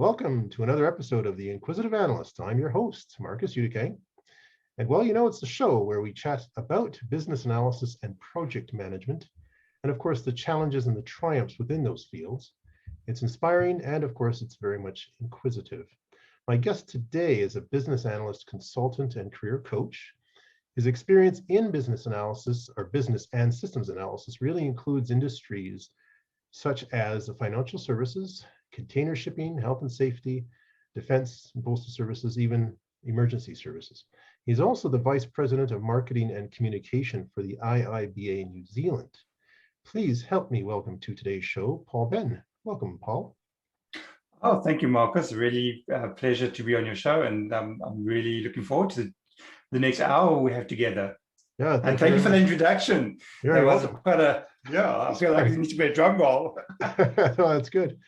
Welcome to another episode of The Inquisitive Analyst. I'm your host, Marcus Udique. And well, it's the show where we chat about business analysis and project management, and of course, the challenges and the triumphs within those fields. It's inspiring, and of course, it's very much inquisitive. My guest today is a business analyst, consultant, and career coach. His experience in business analysis, or business and systems analysis, really includes industries such as the financial services, container shipping, health and safety, defense and postal services, even emergency services. He's also the Vice President of Marketing and Communication for the IIBA New Zealand. Please help me welcome to today's show, Paul Benn. Welcome, Paul. Oh, thank you, Marcus. Really a pleasure to be on your show, and I'm really looking forward to the next hour we have together. Yeah, thank you for the introduction. You're welcome. I feel like it needs to be a drum roll. No, that's good.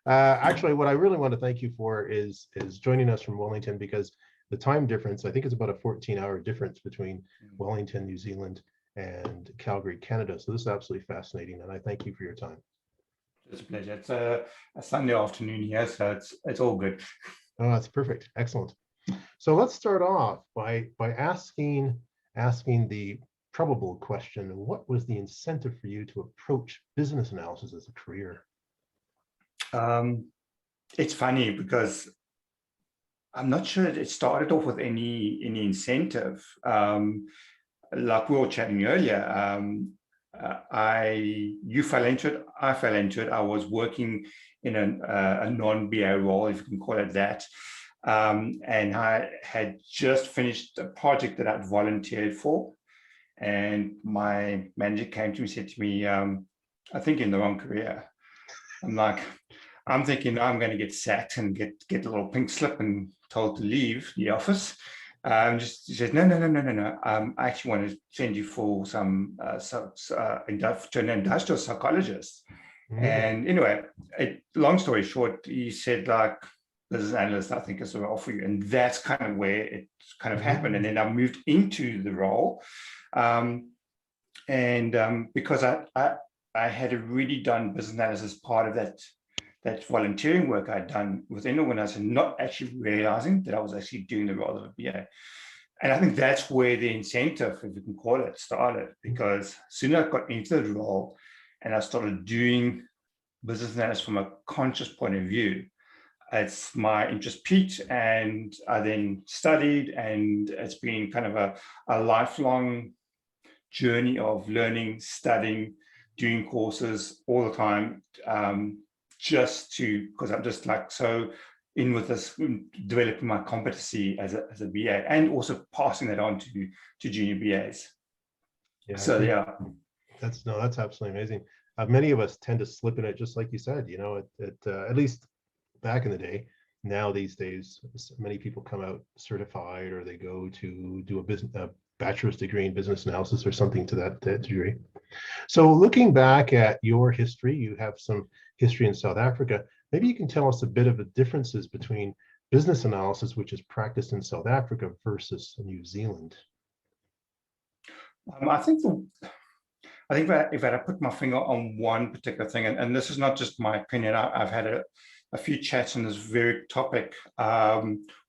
Actually, what I really want to thank you for is joining us from Wellington, because the time difference, I think it's about a 14-hour difference between Wellington, New Zealand, and Calgary, Canada. So this is absolutely fascinating, and I thank you for your time. It's a pleasure. It's a Sunday afternoon here, so it's all good. Oh, that's perfect. Excellent. So let's start off by asking the probable question: what was the incentive for you to approach business analysis as a career? It's funny because I'm not sure it started off with any incentive. Like we were chatting earlier, you fell into it, I fell into it. I was working in a non-BA role, if you can call it that. And I had just finished a project that I'd volunteered for. And my manager came to me and said to me, I think you're in the wrong career. I'm thinking I'm going to get sacked and get a little pink slip and told to leave the office. She said, no. I actually want to send you for to an industrial psychologist. And anyway, long story short, he said, like, business analyst, I think is the role for you. And that's kind of where it kind of happened. And then I moved into the role. Because I had already done business analysis part of that volunteering work I'd done within the organization, not actually realizing that I was actually doing the role of a BA. And I think that's where the incentive, if you can call it, started, because soon as I got into the role and I started doing business analysis from a conscious point of view, it's my interest peaked, and I then studied, and it's been kind of a lifelong journey of learning, studying, doing courses all the time, because I'm just like so in with this, developing my competency as a BA, and also passing that on to junior BAs. Yeah. So yeah, that's absolutely amazing. Many of us tend to slip in it, just like you said. At least back in the day. Now these days, many people come out certified, or they go to do a bachelor's degree in business analysis or something to that degree. So looking back at your history, you have some history in South Africa. Maybe you can tell us a bit of the differences between business analysis, which is practiced in South Africa, versus New Zealand. I think that if I had to put my finger on one particular thing, and this is not just my opinion, I've had a few chats on this very topic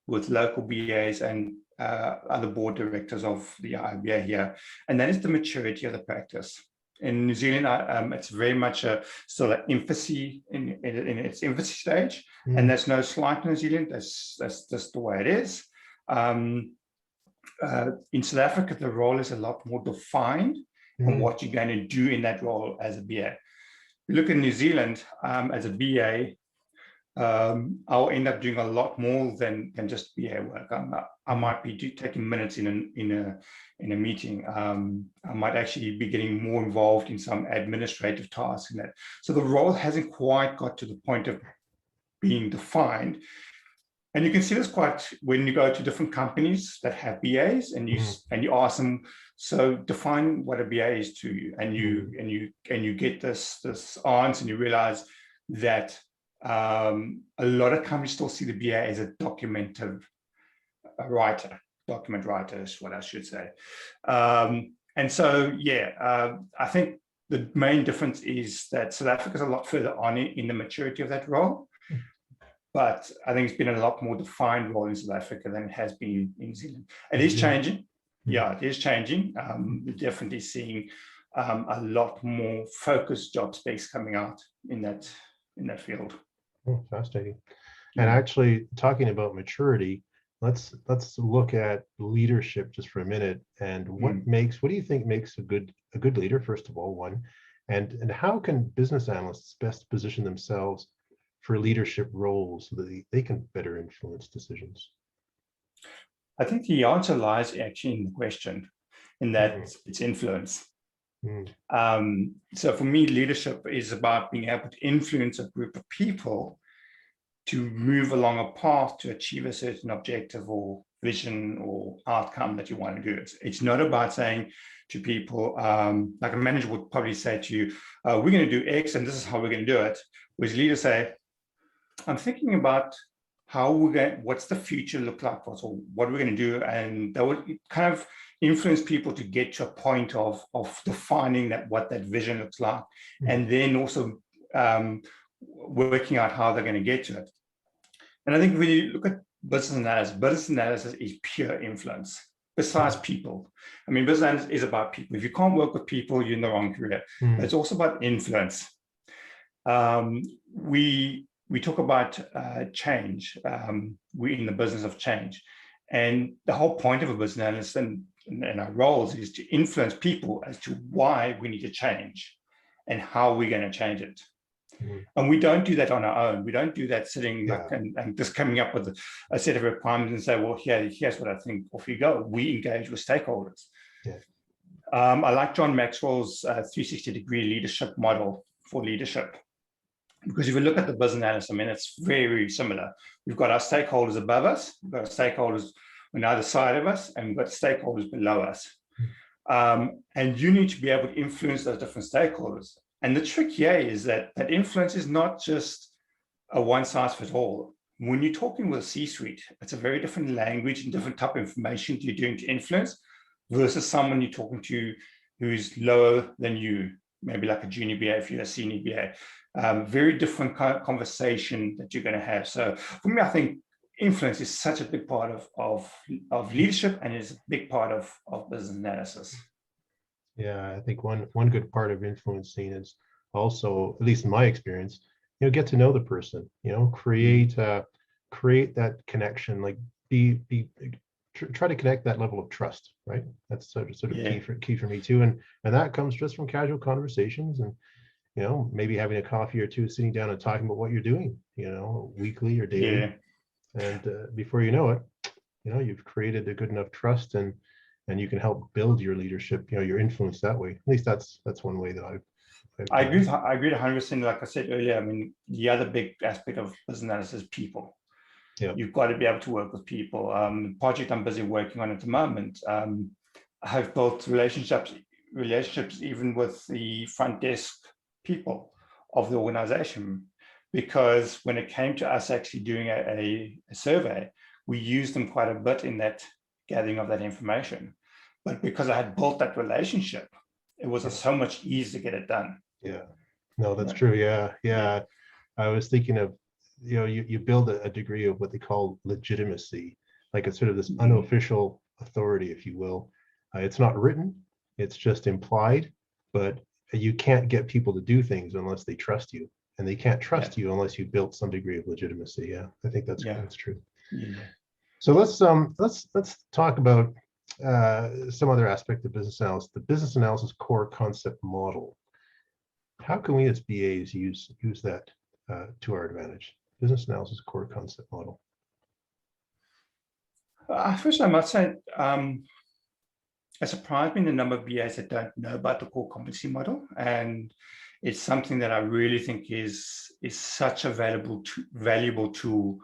with local BAs and other board directors of the IIBA here, and that is the maturity of the practice. In New Zealand, it's very much still an infancy in its infancy stage, and there's no slight in New Zealand. That's just the way it is. In South Africa, the role is a lot more defined on what you're going to do in that role as a BA. You look in New Zealand as a BA. I'll end up doing a lot more than just BA work. I might be taking minutes in a meeting. I might actually be getting more involved in some administrative tasks in that. So the role hasn't quite got to the point of being defined. And you can see this quite when you go to different companies that have BAs, and you ask them, so define what a BA is to you, and you get this answer, and you realize that a lot of companies still see the BA as a document writer is what I should say. And so, I think the main difference is that South Africa is a lot further on in the maturity of that role. but I think it's been a lot more defined role in South Africa than it has been in New Zealand. It is changing. Yeah, it is changing. We're definitely seeing a lot more focused job specs coming out in that field. Oh, fascinating. And actually, talking about maturity, let's look at leadership just for a minute. And what do you think makes a good leader, first of all, one, and how can business analysts best position themselves for leadership roles so that they can better influence decisions? I think the answer lies actually in the question, in that it's influence. So for me, leadership is about being able to influence a group of people to move along a path to achieve a certain objective or vision or outcome that you want to do. It's not about saying to people, like a manager would probably say to you, we're going to do X and this is how we're going to do it. Whereas leaders say, I'm thinking about how what's the future look like, or what we're going to do. And that would kind of influence people to get to a point of defining what that vision looks like. And then also working out how they're going to get to it. And I think when you look at business analysis is pure influence, besides people. I mean, business analysis is about people. If you can't work with people, you're in the wrong career. But it's also about influence. We talk about change. We're in the business of change. And the whole point of a business analyst and our roles is to influence people as to why we need to change and how we're going to change it. And we don't do that on our own. We don't do that sitting and just coming up with a set of requirements and say, well, here's what I think, off you go. We engage with stakeholders. I like John Maxwell's 360-degree leadership model for leadership. Because if you look at the business analyst, I mean, it's very similar. We've got our stakeholders above us, we've got our stakeholders on either side of us, and we've got stakeholders below us. And you need to be able to influence those different stakeholders. And the trick here is that influence is not just a one-size-fits-all. When you're talking with a C-suite, it's a very different language and different type of information you're doing to influence versus someone you're talking to who's lower than you, maybe like a junior BA if you're a senior BA. Very different kind of conversation that you're going to have. So for me, I think influence is such a big part of leadership, and is a big part of business analysis. Yeah, I think one good part of influencing is also, at least in my experience, get to know the person, create that connection, like try to connect that level of trust, right? That's sort of key for me too. And that comes just from casual conversations and, maybe having a coffee or two, sitting down and talking about what you're doing, weekly or daily. And before you know it, you've created a good enough trust and you can help build your leadership, your influence that way. At least that's one way that I agree 100%. Like I said earlier, I mean, the other big aspect of business analysis is people. You've got to be able to work with people. The project I'm busy working on at the moment, I've built relationships even with the front desk people of the organization, because when it came to us actually doing a survey, we used them quite a bit in that gathering of that information. But because I had built that relationship, it was so much easier to get it done. Yeah, no, that's true. Yeah. I was thinking of, you build a degree of what they call legitimacy, like it's sort of this unofficial authority, if you will. It's not written, it's just implied, but you can't get people to do things unless they trust you, and they can't trust you unless you built some degree of legitimacy. Yeah, I think that's true. So let's talk about some other aspect of business analysis, the business analysis core concept model. How can we as BAs use that to our advantage? Business analysis core concept model. First, I must say, it surprised me the number of BAs that don't know about the core competency model, and it's something that I really think is such a valuable tool,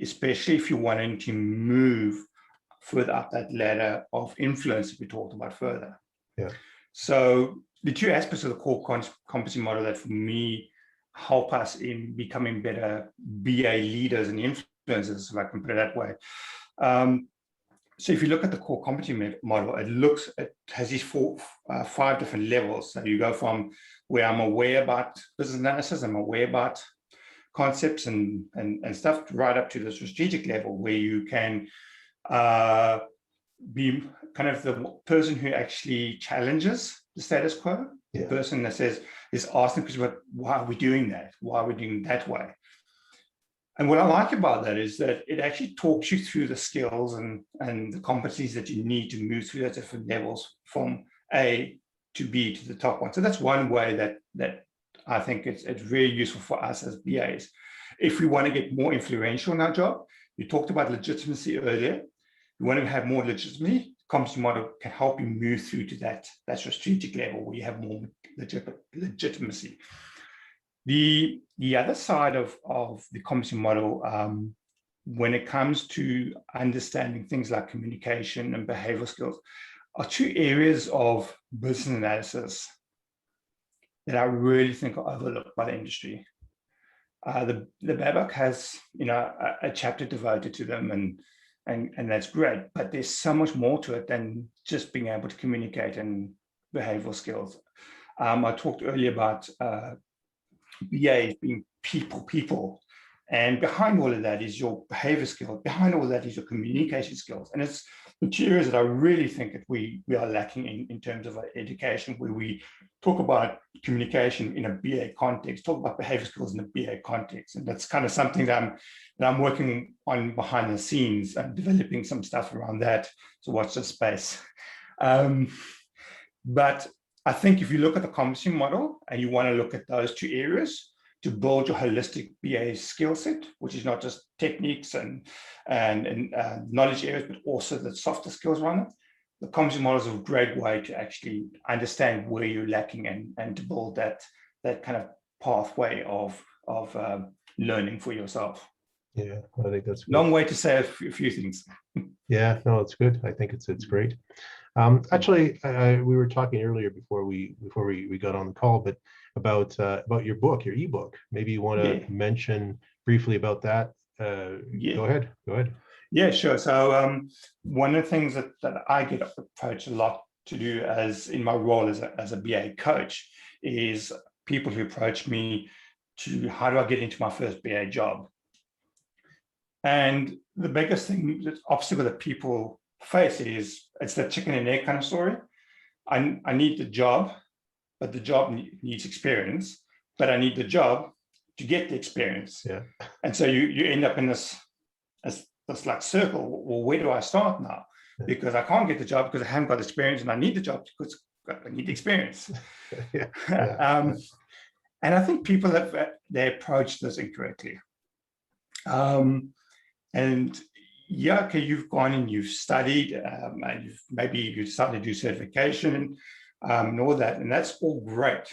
especially if you're wanting to move further up that ladder of influence that we talked about further. So the two aspects of the core competency model that for me help us in becoming better BA leaders and influencers, if I can put it that way. So if you look at the core competency model, it has these 5 different levels. So you go from where I'm aware about business analysis, I'm aware about concepts and stuff right up to the strategic level, where you can be kind of the person who actually challenges the status quo, the person that is asking, because why are we doing that? Why are we doing it that way? And what I like about that is that it actually talks you through the skills and the competencies that you need to move through those different levels from A to B to the top one. So that's one way that I think it's very useful for us as BAs. If we want to get more influential in our job, you talked about legitimacy earlier. You want to have more legitimacy, competency model can help you move through to that strategic level where you have more legitimacy. The other side of the competency model, when it comes to understanding things like communication and behavioral skills, are two areas of business analysis that I really think are overlooked by the industry. The BABAC has, a chapter devoted to them, and that's great. But there's so much more to it than just being able to communicate and behavioral skills. I talked earlier about BAs being people, and behind all of that is your behavior skills. Behind all of that is your communication skills, and it's materials that I really think that we are lacking in terms of our education, where we talk about communication in a BA context, talk about behavior skills in a BA context, and that's kind of something that I'm working on behind the scenes and developing some stuff around that. So watch this space. But I think if you look at the competency model and you want to look at those two areas to build your holistic BA skill set, which is not just techniques and knowledge areas, but also the softer skills around it, the competency model is a great way to actually understand where you're lacking and to build that kind of pathway of learning for yourself. Yeah, I think that's good. Long way to say a few things. Yeah, no, it's good. I think it's great. Actually, we were talking earlier before we got on the call, but about your book, your ebook. Maybe you want to mention briefly about that. Go ahead. Yeah, sure. So one of the things that I get approached a lot to do as in my role as a BA coach is people who approach me to how do I get into my first BA job. And the biggest thing, the obstacle that people face is it's the chicken and egg kind of story. I need the job, but the job needs experience, but I need the job to get the experience. Yeah. And so you end up in this like circle. Well, where do I start now? Because I can't get the job because I haven't got experience, and I need the job because I need the experience. And I think people they approach this incorrectly. And yeah, okay, you've gone and you've studied, and maybe you've started to do certification and all that, and that's all great.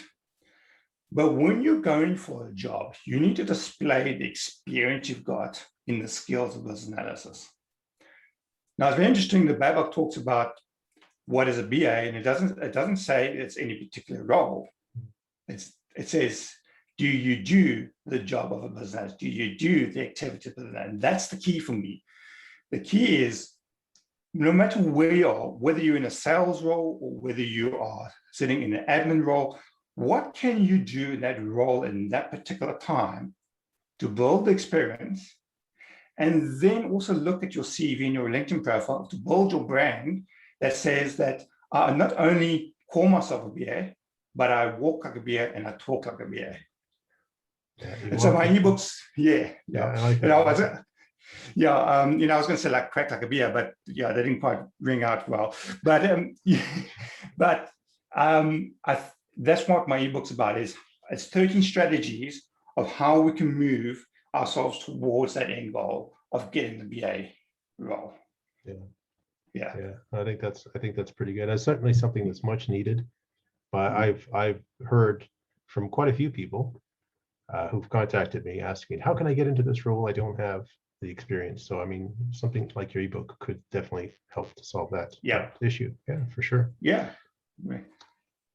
But when you're going for a job, you need to display the experience you've got in the skills of business analysis. Now, it's very interesting. The BABAC talks about what is a BA, and it doesn't say it's any particular role. It says, do you do the job of a business analyst? Do you do the activity of business analyst? And that's the key for me. The key is, no matter where you are, whether you're in a sales role or whether you are sitting in an admin role, what can you do in that role in that particular time to build the experience? And then also look at your CV and your LinkedIn profile to build your brand that says that I not only call myself a BA, but I walk like a BA and I talk like a BA. And so my ebooks, I like that. I was going to say like crack like a beer, but yeah, they didn't quite ring out well. But that's what my ebook's about. It's 13 strategies of how we can move ourselves towards that end goal of getting the BA role. Yeah. I think that's pretty good. It's certainly something that's much needed. But I've heard from quite a few people who've contacted me asking, how can I get into this role? I don't have the experience. So, I mean, something like your ebook could definitely help to solve that issue. Yeah, for sure. Yeah.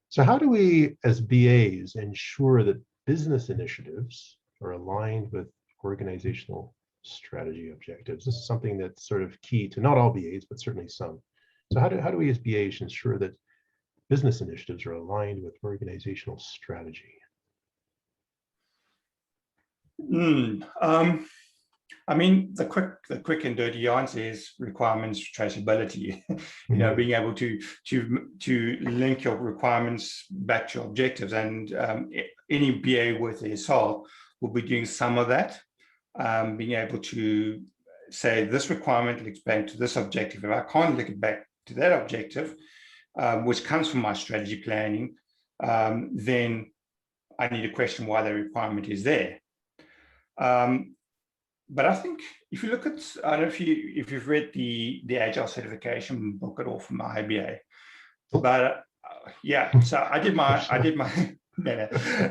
So how do we, as BAs, ensure that business initiatives are aligned with organizational strategy objectives? This is something that's sort of key to not all BAs, but certainly some. So how do we as BAs ensure that business initiatives are aligned with organizational strategy? I mean, the quick and dirty answer is requirements traceability. Being able to link your requirements back to your objectives, and any BA worth their salt will be doing some of that. Being able to say this requirement links back to this objective. If I can't link it back to that objective, which comes from my strategy planning, then I need to question why the requirement is there. But I think if you look at, I don't know if you've read the Agile certification book at all from the IIBA, but yeah, so I did my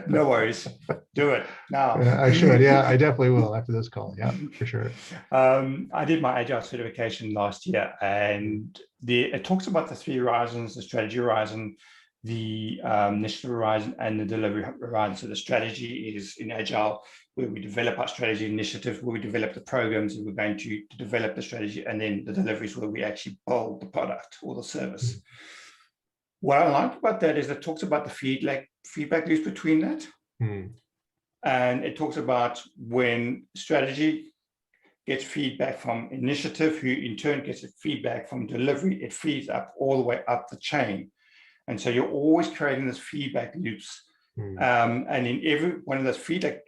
no worries, do it now. I should, yeah, I definitely will after this call, yeah, for sure. I did my Agile certification last year, and it talks about the 3 horizons: the strategy horizon, the initiative horizon, and the delivery horizon. So the strategy is in Agile, where we develop our strategy initiative, where we develop the programs, and we're going to develop the strategy, and then the delivery is where we actually build the product or the service. What I like about that is it talks about the feedback loops between that. And it talks about when strategy gets feedback from initiative, who in turn gets feedback from delivery, it feeds up all the way up the chain. And so you're always creating this feedback loops. And in every one of those feedback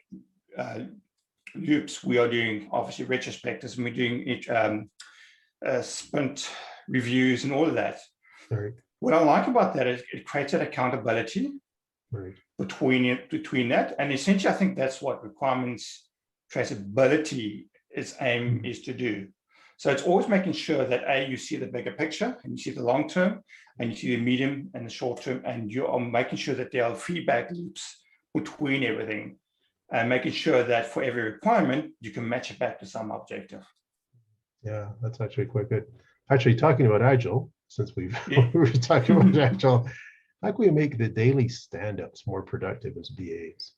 loops, we are doing obviously retrospectives, and we're doing sprint reviews and all of that. Right. What I like about that is it creates an accountability between that. And essentially, I think that's what requirements traceability aim is to do. So it's always making sure that you see the bigger picture, and you see the long term, and you see the medium and the short term, and you are making sure that there are feedback loops between everything, and making sure that for every requirement, you can match it back to some objective. Yeah, that's actually quite good. Actually, talking about Agile, since we were talking about Agile, how can we make the daily stand-ups more productive as BAs?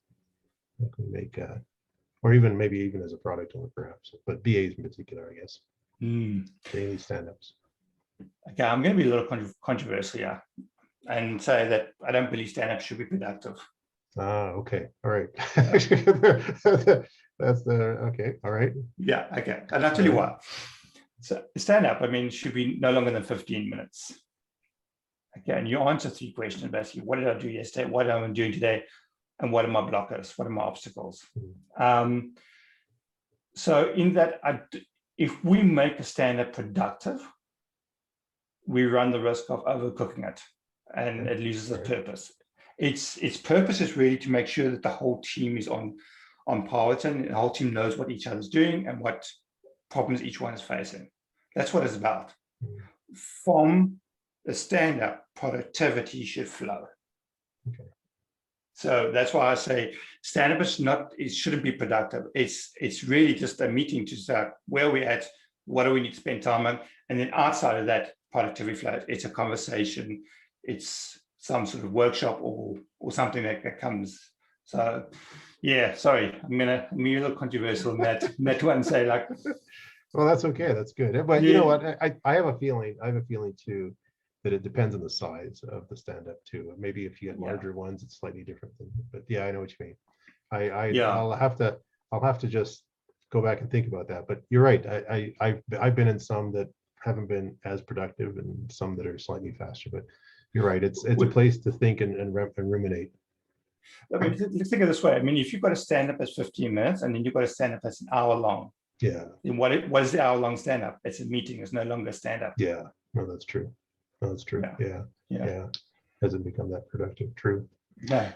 How can we make, or even maybe even as a product owner, perhaps, but BAs in particular, I guess. Daily stand-ups. Okay, I'm going to be a little controversial here and say that I don't believe stand-ups should be productive. Okay, all right. That's okay, all right. Yeah, okay, and I'll tell you what. So stand-up, I mean, should be no longer than 15 minutes. Okay, and you answer 3 questions, basically. What did I do yesterday? What am I doing today? And what are my blockers? What are my obstacles? So in that, if we make a stand-up productive, we run the risk of overcooking it, and it loses its purpose. Its purpose is really to make sure that the whole team is on par with it, and the whole team knows what each other's doing and what problems each one is facing. That's what it's about. From the stand-up, productivity should flow. Okay. So that's why I say stand-up is it shouldn't be productive. It's really just a meeting to start where we're at, what do we need to spend time on, and then outside of that, productivity flows. It's a conversation, it's some sort of workshop or something that comes. So yeah, sorry, I'm gonna be a little controversial in that one, say like. Well, that's okay, that's good. But you know what, I have a feeling too that it depends on the size of the stand-up too. Maybe if you had larger ones, it's slightly different. But yeah, I know what you mean. I'll have to just go back and think about that. But you're right. I've been in some that haven't been as productive, and some that are slightly faster. But you're right. It's a place to think and ruminate. I mean, let's think of it this way. I mean, if you've got a stand-up that's 15 minutes, and then you've got a stand-up that's an hour long. Yeah. Then what is the hour-long stand-up? It's a meeting. It's no longer a stand-up. Yeah. No, that's true. No, that's true. Yeah. Hasn't become that productive. True. No.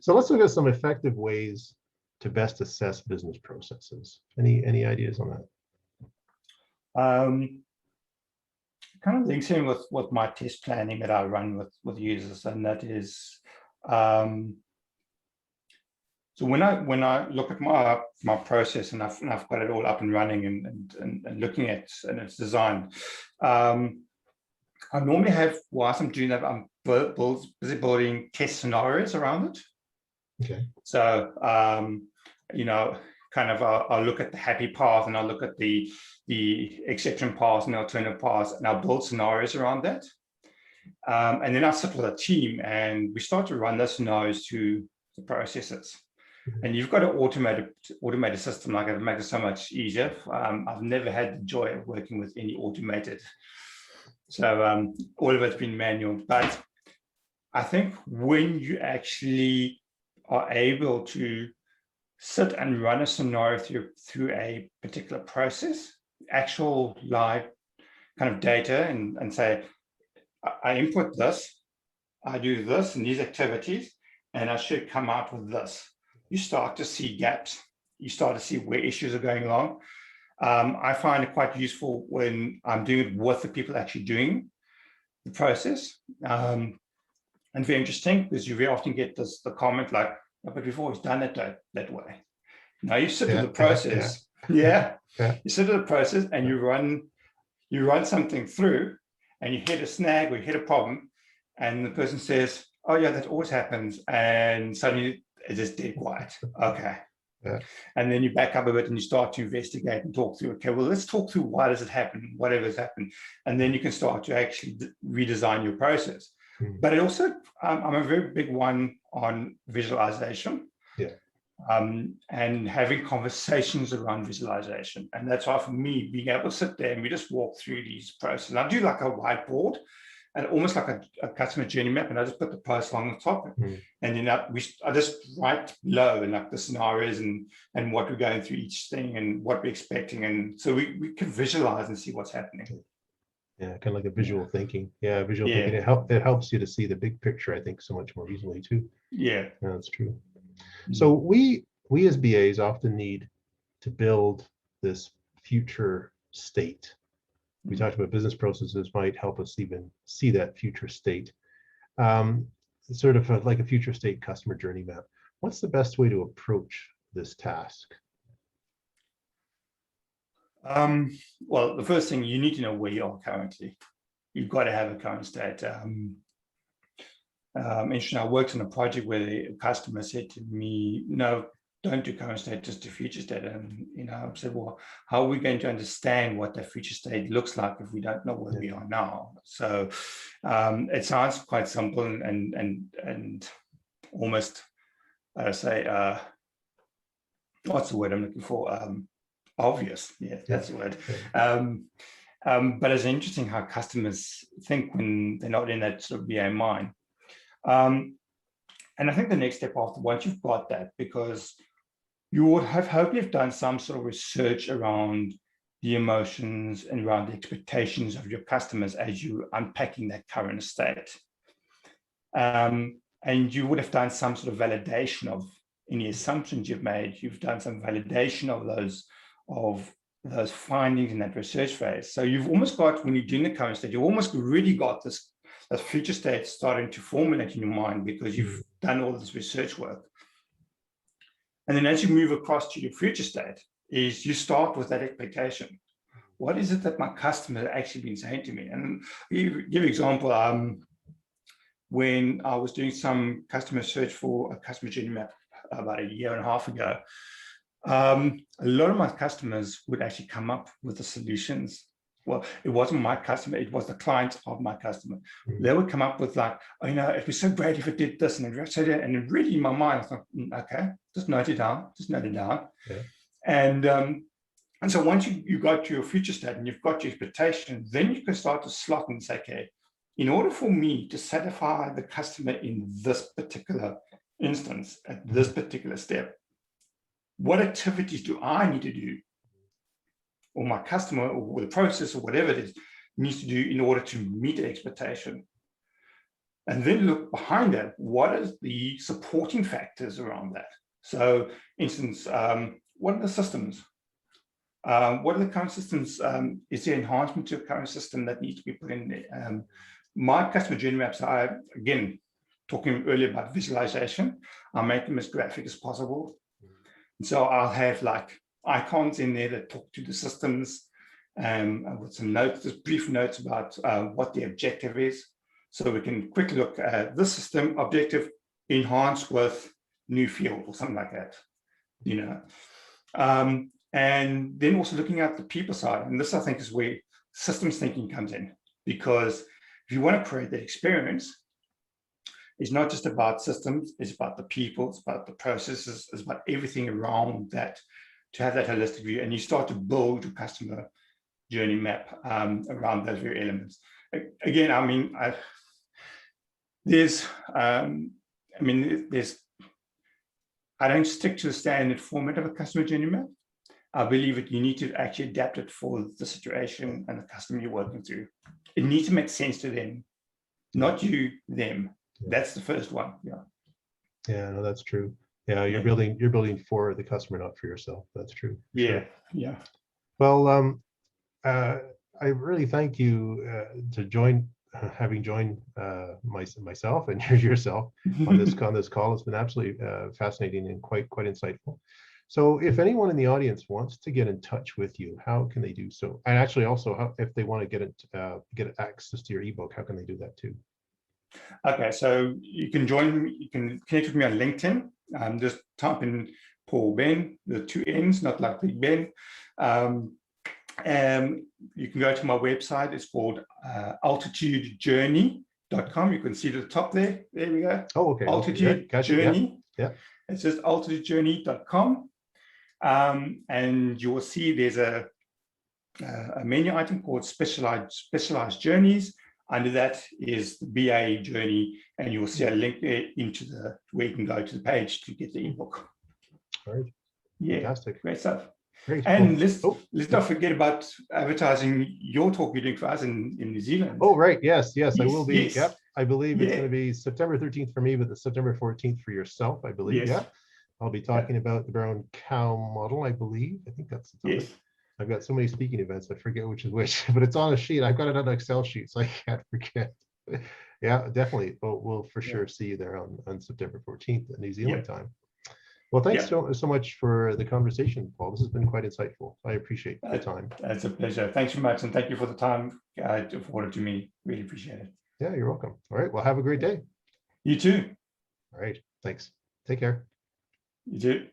So let's look at some effective ways to best assess business processes. Any ideas on that? Kind of links in with my test planning that I run with users, and that is so when I look at my process, and I've got it all up and running and looking at and it's designed, I normally have, whilst I'm doing that, I'm busy building test scenarios around it. Okay. So kind of I'll look at the happy path, and I'll look at the exception path and the alternative path, and I'll build scenarios around that. And then I'll sit with a team, and we start to run those scenarios to the processes. And you've got to automate a system like it makes it so much easier. I've never had the joy of working with any automated. So all of it's been manual. But I think when you actually are able to sit and run a scenario through a particular process, actual live kind of data, and say, I input this, I do this and these activities, and I should come out with this. You start to see gaps. You start to see where issues are going along. I find it quite useful when I'm doing it with the people actually doing the process. And very interesting, because you very often get the comment like, oh, but we've always done it that way. Now you sit with the process. You sit with the process and you run something through and you hit a snag or you hit a problem, and the person says, oh yeah, that always happens. And suddenly it is dead quiet. Okay. Yeah. And then you back up a bit and you start to investigate and talk through, okay, well, let's talk through why does it happen, whatever has happened. And then you can start to actually redesign your process. But it also, I'm a very big one on visualization. Yeah. And having conversations around visualization. And that's why for me, being able to sit there and we just walk through these processes. And I do like a whiteboard and almost like a customer journey map, and I just put the post along the top. And then I just write below and like the scenarios and what we're going through each thing and what we're expecting. And so we can visualize and see what's happening. Yeah, kind of like a visual thinking. Yeah, visual thinking. It helps you to see the big picture, I think, so much more easily too. Yeah, that's true. So we as BAs often need to build this future state. We talked about business processes might help us even see that future state. Sort of like a future state customer journey map. What's the best way to approach this task? Well, the first thing, you need to know where you are currently. You've got to have a current state. Interesting, I worked on a project where the customer said to me, no, don't do current state, just do future state. And I said, well, how are we going to understand what that future state looks like if we don't know where we are now? So it sounds quite simple and almost, what's the word I'm looking for? Obvious. Yeah, that's the word. But it's interesting how customers think when they're not in that sort of BA mind. And I think the next step after, once you've got that, because you would have hopefully done some sort of research around the emotions and around the expectations of your customers as you're unpacking that current state. And you would have done some sort of validation of any assumptions you've made. You've done some validation of those findings in that research phase. So you've almost got, when you're doing the current state, you've almost really got this future state starting to formulate in your mind because you've done all this research work. And then as you move across to your future state, is you start with that expectation. What is it that my customer has actually been saying to me? And give an example, when I was doing some customer search for a customer journey map about a year and a half ago, a lot of my customers would actually come up with the solutions. Well, it wasn't my customer, it was the client of my customer. They would come up with like, oh, it'd be so great if it did this, and then really in my mind, I thought, okay, just note it down. Yeah. And so once you got to your future state and you've got your expectation, then you can start to slot and say, okay, in order for me to satisfy the customer in this particular instance, at this particular step, what activities do I need to do, or my customer or the process or whatever it is needs to do in order to meet the expectation? And then look behind that, what are the supporting factors around that? So, instance, what are the systems? What are the current systems? Is there enhancement to a current system that needs to be put in there? My customer journey maps, again, talking earlier about visualization, I make them as graphic as possible. And so I'll have like icons in there that talk to the systems, with some notes, just brief notes about what the objective is. So we can quickly look at this system objective enhanced with new field or something like that, and then also looking at the people side. And this, I think, is where systems thinking comes in, because if you want to create that experience, It's not just about systems, it's about the people, it's about the processes, it's about everything around that, to have that holistic view. And you start to build a customer journey map around those very elements. Again, I mean, I don't stick to the standard format of a customer journey map. I believe that you need to actually adapt it for the situation and the customer you're working through. It needs to make sense to them, not you, them. Yeah. That's the first one. Yeah. Yeah, no, that's true. Yeah, you're building for the customer, not for yourself. That's true. Yeah. Sure. Yeah. Well, I really thank you having joined myself and yourself on this call. It's been absolutely fascinating and quite insightful. So if anyone in the audience wants to get in touch with you, how can they do so? And actually also, if they want to get access to your ebook, how can they do that too? Okay, so you can join me, you can connect with me on LinkedIn. Just type in Paul Benn, the 2 N's, not like Big Ben. And you can go to my website. It's called altitudejourney.com. You can see at the top there. There we go. Oh, okay. Altitude Journey. Yeah. It's just altitudejourney.com. And you will see there's a menu item called specialized journeys. Under that is the BA journey, and you will see a link there into where you can go to the page to get the ebook. All right. Yeah. Fantastic. Great stuff. Great. And let's not forget about advertising your talk you're doing for us in New Zealand. Oh, right. Yes, I will be. Yes. Yep. I believe it's going to be September 13th for me, but the September 14th for yourself, I believe. Yes. Yeah. I'll be talking about the brown cow model, I believe. I think that's the topic. Yes. I've got so many speaking events, I forget which is which, but it's on a sheet. I've got it on an Excel sheet, so I can't forget. Yeah, definitely. We'll for sure see you there on September 14th at New Zealand time. Well, thanks so much for the conversation, Paul. This has been quite insightful. I appreciate the time. That's a pleasure. Thanks very much. And thank you for the time afforded to me. Really appreciate it. Yeah, you're welcome. All right. Well, have a great day. You too. All right. Thanks. Take care. You too.